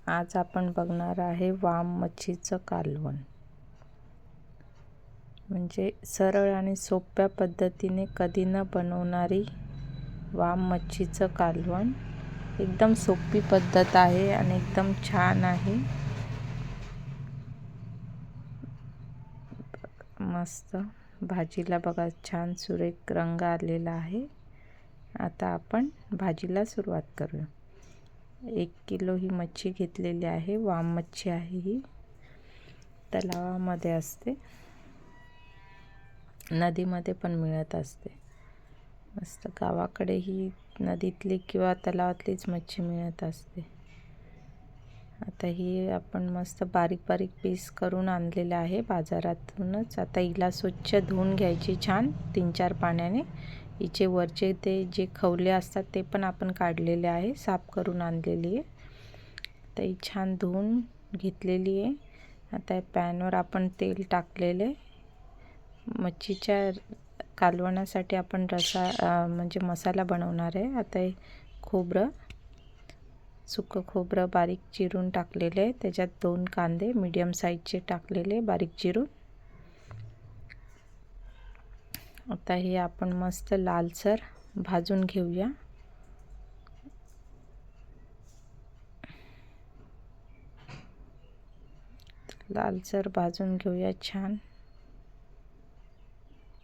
आज आपण बघणार आहे वाम मच्छीचं कालवण. म्हणजे सरळ आणि सोप्या पद्धतीने कधी न बनवणारी वाम मच्छीचं कालवण. एकदम सोपी पद्धत आहे आणि एकदम छान आहे. मस्त भाजीला बघा छान सुरेख रंग आलेला आहे. आता आपण भाजीला सुरुवात करूया. 1 किलो ही मच्छी घेतलेली आहे. वाम मच्छी आहे ही. तलावामध्ये असते, नदीमध्ये पण मिळत असते. मस्त गावाकडे ही नदीतली किंवा तलावातलीच मच्छी मिळत असते. आता ही आपण मस्त बारीक बारीक पीस करून आणलेले आहे बाजारातूनच. आता हिला स्वच्छ धुवून घ्यायची छान 3-4 पाण्याने. हिचे वरचे ते जे खवले असतात ते पण आपण काढलेले आहे, साफ करून आणलेली आहे. तर ही छान धुवून घेतलेली आहे. आता पॅनवर आपण तेल टाकलेले. मच्छीच्या कालवणासाठी आपण म्हणजे मसाला बनवणार आहे. आता हे खोबरं, सुकं खोबरं बारीक चिरून टाकलेले. त्याच्यात 2 कांदे मीडियम साईजचे टाकलेले बारीक चिरून. आता हे आपण मस्त लालसर भाजून घेऊया. लालसर भाजून घेऊया छान.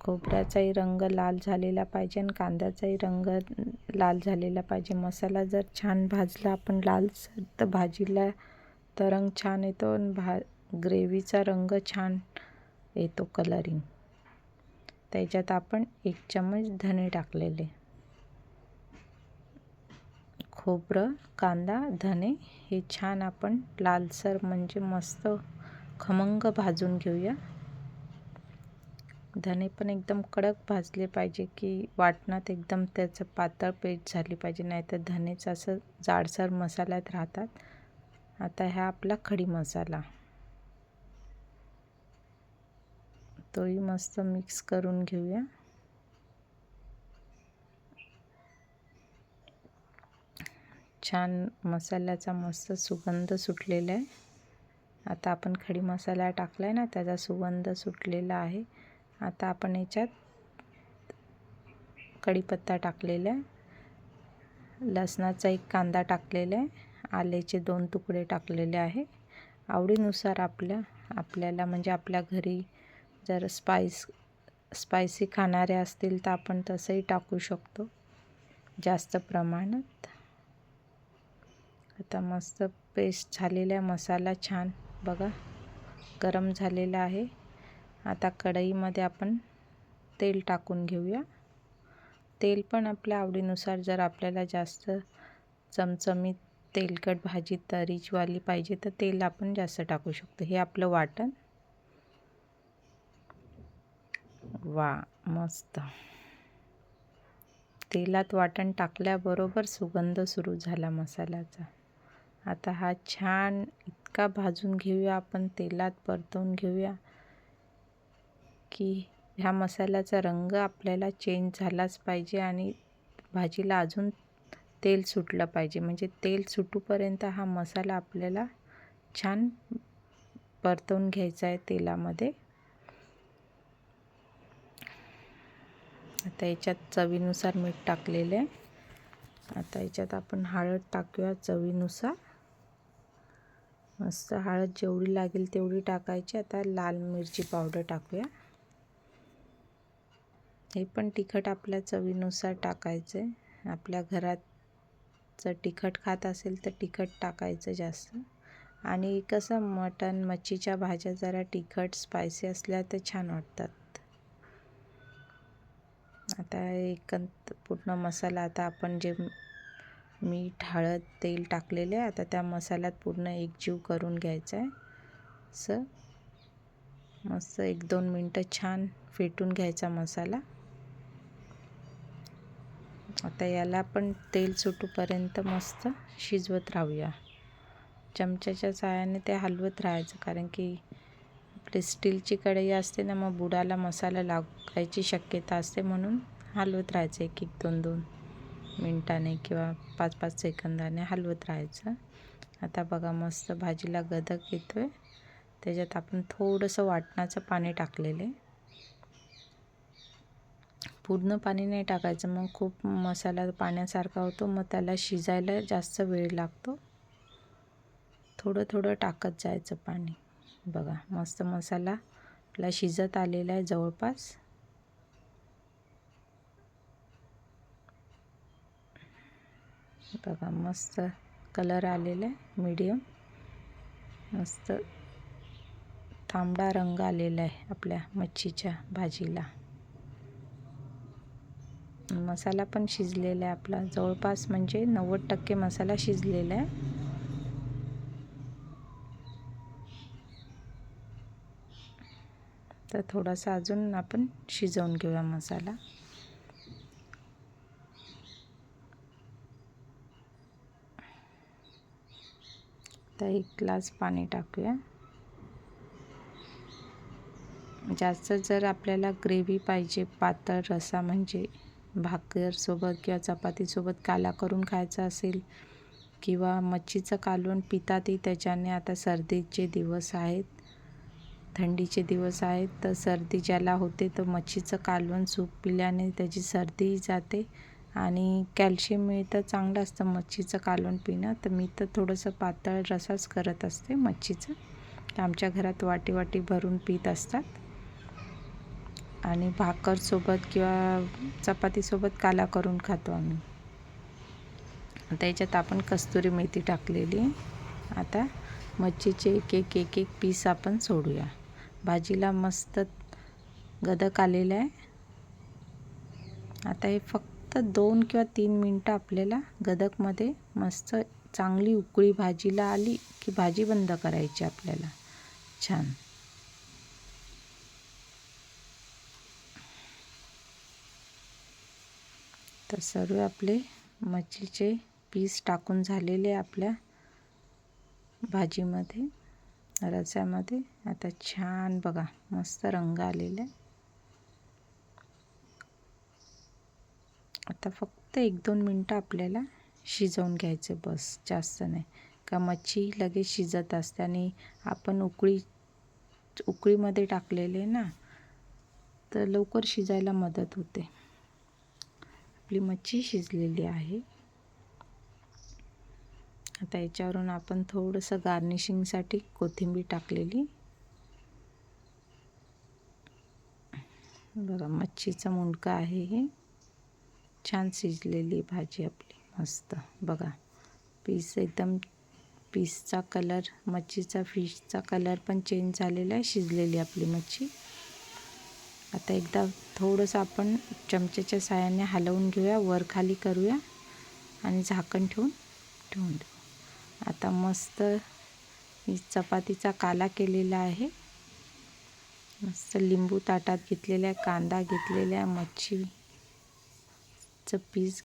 खोबऱ्याचाही रंग लाल झालेला पाहिजे आणि कांद्याचाही रंग लाल झालेला पाहिजे. मसाला जर छान भाजला आपण लालसर तर भाजीला तर रंग छान येतो आणि ग्रेव्हीचा रंग छान येतो, कलरिंग. त्याच्यात आपण 1 चम्मच धने टाकलेले. खोबरं, कांदा, धने हे छान आपण लालसर म्हणजे मस्त खमंग भाजून घेऊया. धने पण एकदम कडक भाजले पाहिजे की वाटणात एकदम त्याचं पातळ पेस्ट झाली पाहिजे, नाहीतर धनेच असं जाडसर मसाल्यात राहतात. आता हा आपला खडी मसाला, तोही मस्त मिक्स करून घेऊया. छान मसाल्याचा मस्त सुगंध सुटलेला आहे. आता आपण खडी मसाला टाकलाय ना, त्याचा सुगंध सुटलेला आहे. आता आपण याच्यात कढीपत्ता टाकलेला आहे, लसणाचा 1 कांदा टाकलेला आहे, आल्याचे 2 तुकडे टाकलेले आहे. आवडीनुसार आपल्याला म्हणजे आपल्या घरी जर स्पायसी खाणारे असतील तर आपण तसंही टाकू शकतो जास्त प्रमाणात. आता मस्त पेस्ट झालेला मसाला छान बघा गरम झालेला आहे. आता कढईमध्ये आपण तेल टाकून घेऊया. तेल पण आपल्या आवडीनुसार, जर आपल्याला जास्त चमचमीत तेलकट भाजी तरीचवाली पाहिजे तर तेल आपण जास्त टाकू शकतो. हे आपलं वाटण. वा मस्त तेलात वाटण टाकल्याबरोबर सुगंध सुरू झाला मसाल्याचा. आता हा छान इतका भाजून घेऊया आपण, तेलात परतवून घेऊया की ह्या मसाल्याचा रंग आपल्याला चेंज झालाच पाहिजे आणि भाजीला अजून तेल सुटलं पाहिजे. म्हणजे तेल सुटूपर्यंत हा मसाला आपल्याला छान परतवून घ्यायचा आहे तेलामध्ये. आता याच्यात चवीनुसार मीठ टाकलेले आहे. आता याच्यात आपण हळद टाकूया चवीनुसार. मस्त हळद जेवढी लागेल तेवढी टाकायची. आता लाल मिरची पावडर टाकूया. हे पण तिखट आपल्या चवीनुसार टाकायचं आहे. आपल्या घरात जर तिखट खात असेल तर तिखट टाकायचं जास्त. आणि कसं मटण मच्छीच्या भाज्या जरा तिखट स्पायसी असल्या तर छान वाटतात. आता पूर्ण मसाला, आता आपण जे मीठ, हळद, तेल टाकलेले आहे, आता त्या मसाल्यात पूर्ण एकजीव करून घ्यायचं आहे. असं मस्त 1-2 मिनटं छान फेटून घ्यायचा मसाला. आता याला पण तेल सुटूपर्यंत मस्त शिजवत राहूया. चमच्याच्या साहाय्याने ते हलवत राहायचं, कारण की आपली स्टीलची कढई असते ना, मग बुडाला मसाला लागायची शक्यता असते. म्हणून हलवत राहायचं 1-2 मिनटाने किंवा 5-5 सेकंदाने हलवत राहायचं. आता बघा मस्त भाजीला गदक येतोय. त्याच्यात आपण थोडंसं वाटणाचं पाणी टाकलेलं आहे. पूर्ण पाणी नाही टाकायचं, मग खूप मसाला पाण्यासारखा होतो, मग त्याला शिजायला जास्त वेळ लागतो. थोडं थोडं टाकत जायचं पाणी. बघा मस्त मसाला आपला शिजत आलेला आहे जवळपास. बघा मस्त कलर आलेला आहे, मीडियम मस्त तांबडा रंग आलेला आहे आपल्या मच्छीच्या भाजीला. मसाला पण शिजलेला आहे आपला, जवळपास म्हणजे 90% मसाला शिजलेला आहे. तर थोडासा अजून आपण शिजवून घेऊया मसाला. तर 1 ग्लास पाणी टाकूया. जास्त जर आपल्याला ग्रेव्ही पाहिजे, पातळ रस्सा म्हणजे भाकरसोबत किंवा चपातीसोबत काला करून खायचा असेल, किंवा मच्छीचं कालवण पितात त्याच्याने. आता सर्दीचे दिवस आहेत, थंडीचे दिवस आहेत, तर सर्दी ज्याला होते तर मच्छीचं कालवण सूप पिल्याने त्याची सर्दी जाते आणि कॅल्शियम मिळतं. चांगलं असतं मच्छीचं कालवण पिणं. तर मी तर थोडंसं पातळ रसाच करत असते मच्छीचं. तर आमच्या घरात वाटी वाटी भरून पीत असतात. आणि भाकरसोबत किंवा चपातीसोबत काला करून खातो आम्ही. आता याच्यात आपण कस्तुरी मेथी टाकलेली. आता मच्छीचे एक एक पीस आपण सोडूया. भाजीला मस्त गदक आलेलं आहे. आता हे फक्त 2 किंवा 3 मिनटं आपल्याला गदकमध्ये मस्त चांगली उकळी भाजीला आली की भाजी बंद करायची आपल्याला. छान. तर सर्व आपले मच्छीचे पीस टाकून झालेले आपल्या भाजीमध्ये, रस्स्यामध्ये. आता छान बघा मस्त रंग आलेला आहे. आता फक्त 1-2 मिनटं आपल्याला शिजवून घ्यायचे, बस, जास्त नाही. का मच्छी लगेच शिजत असते आणि आपण उकळीमध्ये टाकलेले ना, तर लवकर शिजायला मदत होते. आपली मच्छी शिजलेली आहे. आता याच्यावरून आपण थोडंसं गार्निशिंगसाठी कोथिंबीर टाकलेली. बघा मच्छीचा मुंडका आहे हे. छान शिजलेली भाजी आपली मस्त. बघा पीस एकदम, पीसचा कलर, मच्छीचा फिशचा कलर पण चेंज झालेला आहे. शिजलेली आपली मच्छी. आता एकदा थोडंसं आपण चमच्याच्या साहाय्याने हलवून घेऊया, वर खाली करूया आणि झाकण ठेवून देऊ. आता मस्त चपातीचा काला केलेला आहे. मस्त लिंबू ताटात घेतलेला आहे, कांदा घेतलेला आहे, मच्छीचं पीस